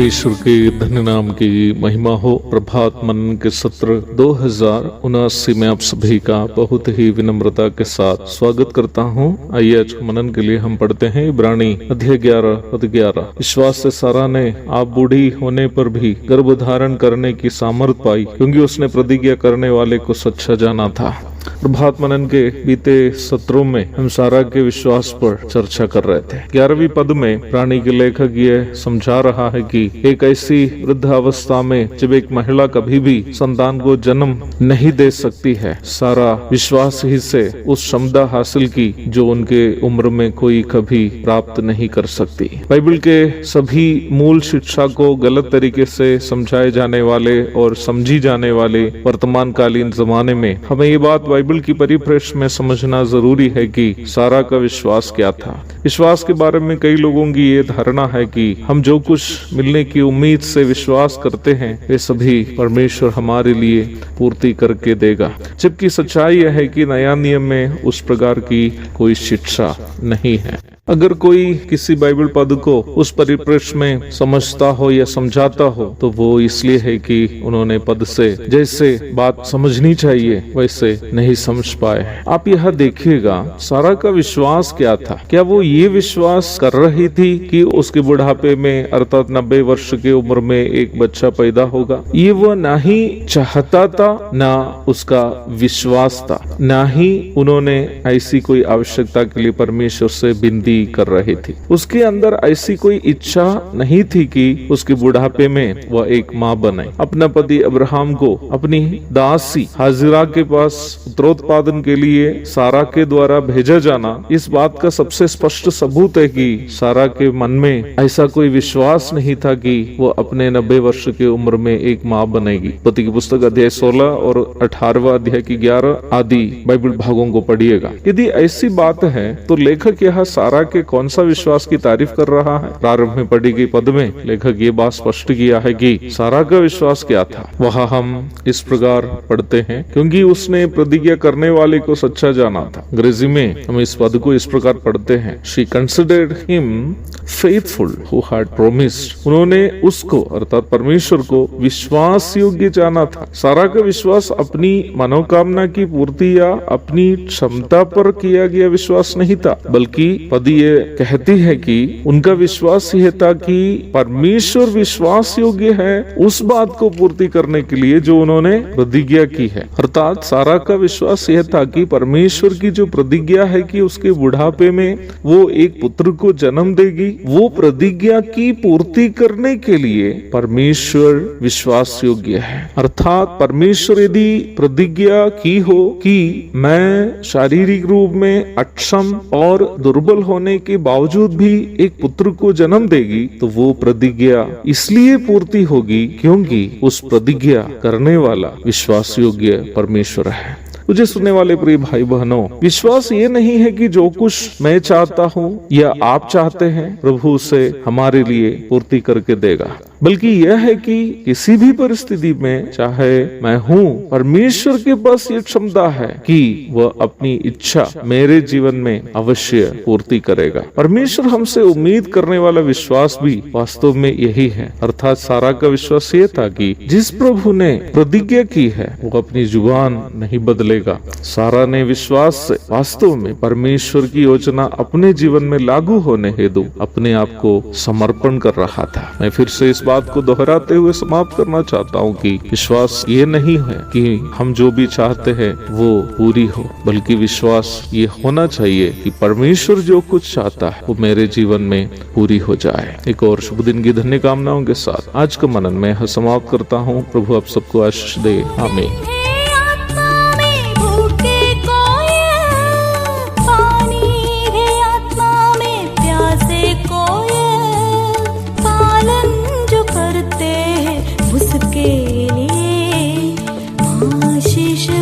परमेश्वर के धन्य नाम की महिमा हो। प्रभात मनन के सत्र 2079 में आप सभी का बहुत ही विनम्रता के साथ स्वागत करता हूं। आइए आज मनन के लिए हम पढ़ते हैं इब्रानी अध्याय 11 पद 11। विश्वास से सारा ने आप बूढ़ी होने पर भी गर्भ धारण करने की सामर्थ पाई, क्योंकि उसने प्रतिज्ञा करने वाले को सच्चा जाना था। प्रभात मनन के बीते सत्रों में हम सारा के विश्वास पर चर्चा कर रहे थे। 11वीं पद में प्राणी के लेखक यह समझा रहा है कि एक ऐसी वृद्धावस्था में जब एक महिला कभी भी संतान को जन्म नहीं दे सकती है, सारा विश्वास ही से उस क्षमता हासिल की जो उनके उम्र में कोई कभी प्राप्त नहीं कर सकती। बाइबल के सभी मूल शिक्षा को गलत तरीके से समझाए जाने वाले और समझी जाने वाले वर्तमान कालीन जमाने में हमें ये बात बाइबल की परिप्रेक्ष्य में समझना जरूरी है कि सारा का विश्वास क्या था। विश्वास के बारे में कई लोगों की ये धारणा है कि हम जो कुछ मिलने की उम्मीद से विश्वास करते हैं वे सभी परमेश्वर हमारे लिए पूर्ति करके देगा, जबकि सच्चाई यह है कि नया नियम में उस प्रकार की कोई शिक्षा नहीं है। अगर कोई किसी बाइबल पद को उस परिप्रेक्ष्य में समझता हो या समझाता हो तो वो इसलिए है कि उन्होंने पद से जैसे बात समझनी चाहिए वैसे नहीं समझ पाए। आप यह देखिएगा, सारा का विश्वास क्या था। क्या वो ये विश्वास कर रही थी कि उसके बुढ़ापे में अर्थात 90 वर्ष की उम्र में एक बच्चा पैदा होगा? ये वो ना ही चाहता था, ना उसका विश्वास था, ना ही उन्होंने ऐसी कोई आवश्यकता के लिए परमेश्वर से विनती कर रही थी। उसके अंदर ऐसी कोई इच्छा नहीं थी कि उसके बुढ़ापे में वह एक माँ बने। अपना पति अब्राहम को अपनी दासी हाजिरा के पास पुत्रोत्पादन के लिए सारा के द्वारा भेजा जाना इस बात का सबसे स्पष्ट सबूत है कि सारा के मन में ऐसा कोई विश्वास नहीं था कि वो अपने 90 वर्ष की उम्र में एक माँ बनेगी। पति की पुस्तक अध्याय 16 और 18वां अध्याय की 11 आदि बाइबल भागों को पढ़िएगा। यदि ऐसी बात है तो लेखक यह सारा के कौन सा विश्वास की तारीफ कर रहा है? प्रारंभ में पढ़ी गई पद में लेखक ये बात स्पष्ट किया है कि सारा का विश्वास क्या था। वह हम इस प्रकार पढ़ते हैं, क्योंकि उसने प्रतिज्ञा करने वाले को सच्चा जाना था। अंग्रेजी में हम इस पद को इस प्रकार पढ़ते हैं, she considered him faithful who had promised. उन्होंने उसको अर्थात परमेश्वर को विश्वास योग्य जाना था। सारा का विश्वास अपनी मनोकामना की पूर्ति या अपनी क्षमता पर किया गया विश्वास नहीं था, बल्कि पद ये कहती है कि उनका विश्वास यह था कि परमेश्वर विश्वास योग्य है उस बात को पूर्ति करने के लिए जो उन्होंने प्रतिज्ञा की है। अर्थात सारा का विश्वास यह था कि परमेश्वर की जो प्रतिज्ञा है कि उसके बुढ़ापे में वो एक पुत्र को जन्म देगी, वो प्रतिज्ञा की पूर्ति करने के लिए परमेश्वर विश्वास योग्य है। अर्थात परमेश्वर यदि प्रतिज्ञा की हो कि मैं शारीरिक रूप में अक्षम और दुर्बल होने के बावजूद भी एक पुत्र को जन्म देगी, तो वो प्रतिज्ञा इसलिए पूर्ति होगी क्योंकि उस प्रतिज्ञा करने वाला विश्वास योग्य परमेश्वर है। मुझे सुनने वाले प्रिय भाई बहनों, विश्वास ये नहीं है कि जो कुछ मैं चाहता हूँ या आप चाहते हैं प्रभु उसे हमारे लिए पूर्ति करके देगा, बल्कि यह है कि किसी भी परिस्थिति में चाहे मैं हूँ, परमेश्वर के पास ये क्षमता है कि वह अपनी इच्छा मेरे जीवन में अवश्य पूर्ति करेगा। परमेश्वर हमसे उम्मीद करने वाला विश्वास भी वास्तव में यही है। अर्थात सारा का विश्वास ये था कि जिस प्रभु ने प्रतिज्ञा की है वो अपनी जुबान नहीं बदलेगा। सारा ने विश्वास से वास्तव में परमेश्वर की योजना अपने जीवन में लागू होने हेतु अपने आप को समर्पण कर रहा था। मैं फिर से इस बात को दोहराते हुए समाप्त करना चाहता हूँ कि विश्वास ये नहीं है कि हम जो भी चाहते हैं वो पूरी हो, बल्कि विश्वास ये होना चाहिए कि परमेश्वर जो कुछ चाहता है वो मेरे जीवन में पूरी हो जाए। एक और शुभ दिन की धन्य कामनाओं के साथ आज का मनन मैं समाप्त करता हूँ। प्रभु आप सबको आशीष दे। आमीन।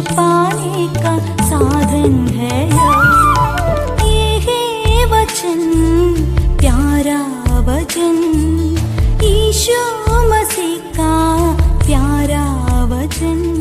पाने का साधन है ये वचन, प्यारा वचन, यीशु मसीह का प्यारा वचन।